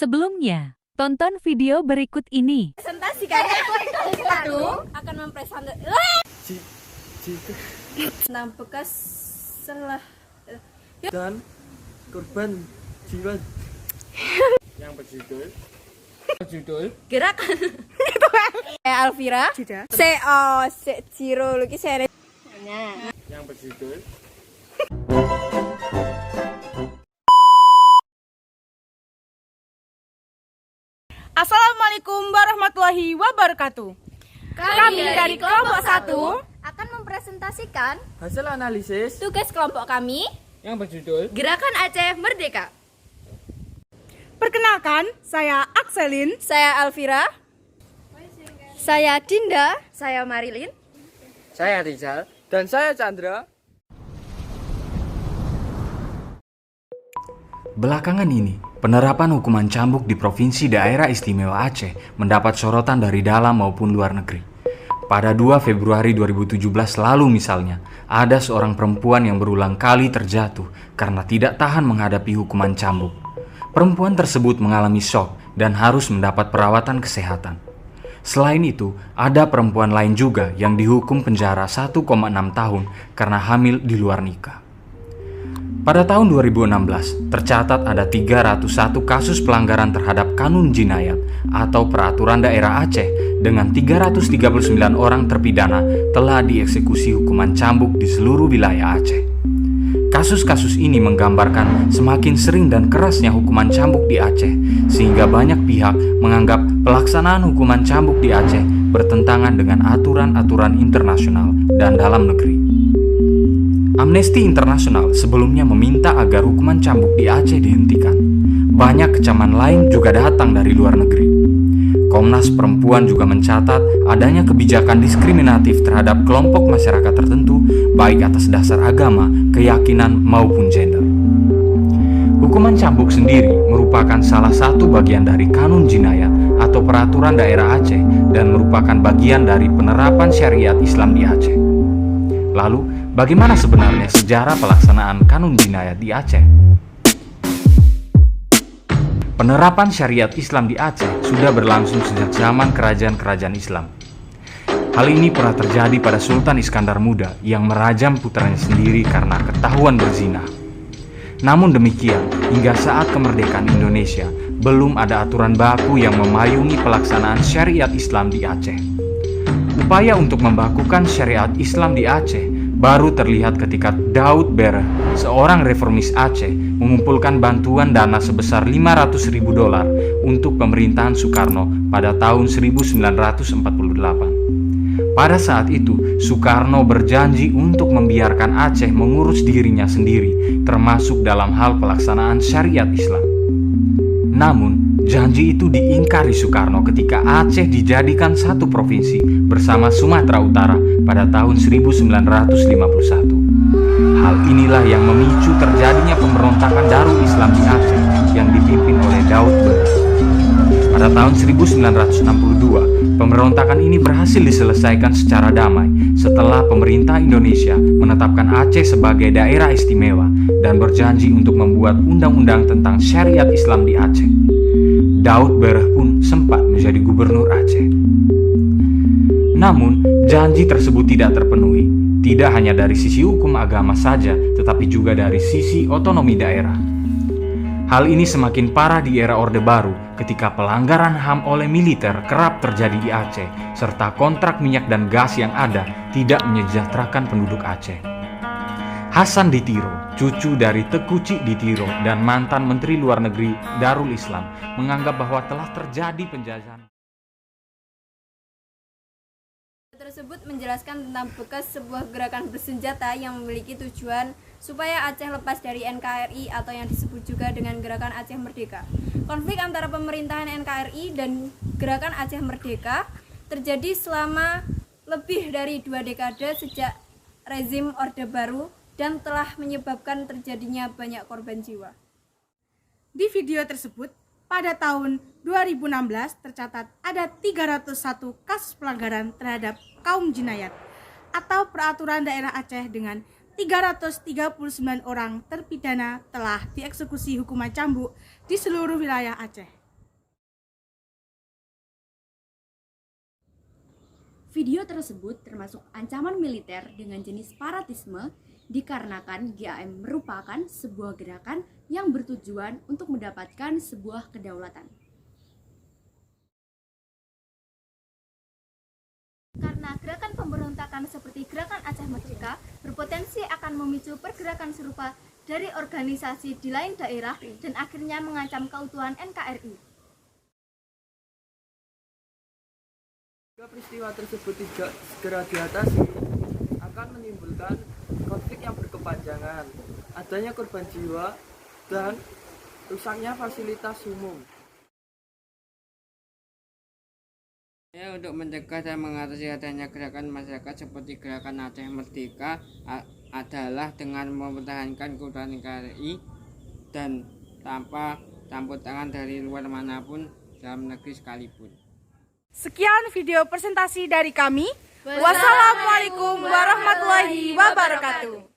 Sebelumnya, tonton video berikut ini. Presentasikan satu akan mempresentasikan tentang bekas selah dan korban jiwa yang berjudul gerakan. Alvira. Ciro lukis saya. yang berjudul Assalamualaikum warahmatullahi wabarakatuh. Kami dari kelompok 1 akan mempresentasikan hasil analisis tugas kelompok kami yang berjudul Gerakan Aceh Merdeka. Perkenalkan, saya Akselin. Saya Alvira. Saya Dinda. Saya Marilyn. saya Rizal dan saya Chandra. Belakangan ini, penerapan hukuman cambuk di Provinsi Daerah Istimewa Aceh mendapat sorotan dari dalam maupun luar negeri. Pada 2 Februari 2017 lalu misalnya, ada seorang perempuan yang berulang kali terjatuh karena tidak tahan menghadapi hukuman cambuk. Perempuan tersebut mengalami shock dan harus mendapat perawatan kesehatan. Selain itu, ada perempuan lain juga yang dihukum penjara 1,6 tahun karena hamil di luar nikah. Pada tahun 2016, tercatat ada 301 kasus pelanggaran terhadap Kanun Jinayat atau Peraturan Daerah Aceh dengan 339 orang terpidana telah dieksekusi hukuman cambuk di seluruh wilayah Aceh. Kasus-kasus ini menggambarkan semakin sering dan kerasnya hukuman cambuk di Aceh, sehingga banyak pihak menganggap pelaksanaan hukuman cambuk di Aceh bertentangan dengan aturan-aturan internasional dan dalam negeri. Amnesty International sebelumnya meminta agar hukuman cambuk di Aceh dihentikan. Banyak kecaman lain juga datang dari luar negeri. Komnas Perempuan juga mencatat adanya kebijakan diskriminatif terhadap kelompok masyarakat tertentu, baik atas dasar agama, keyakinan, maupun gender. Hukuman cambuk sendiri merupakan salah satu bagian dari Kanun Jinayat atau Peraturan Daerah Aceh dan merupakan bagian dari penerapan syariat Islam di Aceh. Lalu, bagaimana sebenarnya sejarah pelaksanaan Kanun Jinayat di Aceh? Penerapan syariat Islam di Aceh sudah berlangsung sejak zaman kerajaan-kerajaan Islam. Hal ini pernah terjadi pada Sultan Iskandar Muda yang merajam putranya sendiri karena ketahuan berzina. Namun demikian, hingga saat kemerdekaan Indonesia, belum ada aturan baku yang memayungi pelaksanaan syariat Islam di Aceh. Upaya untuk membakukan syariat Islam di Aceh baru terlihat ketika Daud Bereh, seorang reformis Aceh, mengumpulkan bantuan dana sebesar $500.000 untuk pemerintahan Soekarno pada tahun 1948. Pada saat itu, Soekarno berjanji untuk membiarkan Aceh mengurus dirinya sendiri, termasuk dalam hal pelaksanaan syariat Islam. Namun, janji itu diingkari Soekarno ketika Aceh dijadikan satu provinsi bersama Sumatera Utara pada tahun 1951. Hal inilah yang memicu terjadinya pemberontakan Darul Islam di Aceh yang dipimpin oleh Daud Bereh. Pada tahun 1962, pemberontakan ini berhasil diselesaikan secara damai setelah pemerintah Indonesia menetapkan Aceh sebagai daerah istimewa dan berjanji untuk membuat undang-undang tentang syariat Islam di Aceh. Daud Bereh pun sempat menjadi gubernur Aceh. Namun, janji tersebut tidak terpenuhi, tidak hanya dari sisi hukum agama saja, tetapi juga dari sisi otonomi daerah. Hal ini semakin parah di era Orde Baru ketika pelanggaran HAM oleh militer kerap terjadi di Aceh, serta kontrak minyak dan gas yang ada tidak menyejahterakan penduduk Aceh. Hasan Ditiro, cucu dari Teuku Cik Ditiro dan mantan Menteri Luar Negeri Darul Islam, menganggap bahwa telah terjadi penjajahan Tersebut menjelaskan tentang bekas sebuah gerakan bersenjata yang memiliki tujuan supaya Aceh lepas dari NKRI atau yang disebut juga dengan Gerakan Aceh Merdeka. Konflik antara pemerintahan NKRI dan Gerakan Aceh Merdeka terjadi selama lebih dari 2 dekade sejak rezim Orde Baru dan telah menyebabkan terjadinya banyak korban jiwa. Di video tersebut, pada tahun 2016 tercatat ada 301 kasus pelanggaran terhadap kaum jinayat atau Peraturan Daerah Aceh dengan 339 orang terpidana telah dieksekusi hukuman cambuk di seluruh wilayah Aceh. Video tersebut termasuk ancaman militer dengan jenis separatisme dikarenakan GAM merupakan sebuah gerakan yang bertujuan untuk mendapatkan sebuah kedaulatan. Karena gerakan pemberontakan seperti Gerakan Aceh Merdeka berpotensi akan memicu pergerakan serupa dari organisasi di lain daerah dan akhirnya mengancam keutuhan NKRI. Jika peristiwa tersebut tidak segera diatasi, akan menimbulkan konflik yang berkepanjangan, adanya korban jiwa, dan rusaknya fasilitas umum. Untuk mencegah dan mengatasi adanya gerakan masyarakat seperti Gerakan Aceh Merdeka adalah dengan mempertahankan keutuhan NKRI dan tanpa campur tangan dari luar manapun, dalam negeri sekalipun. Sekian video presentasi dari kami. Wassalamualaikum warahmatullahi wabarakatuh.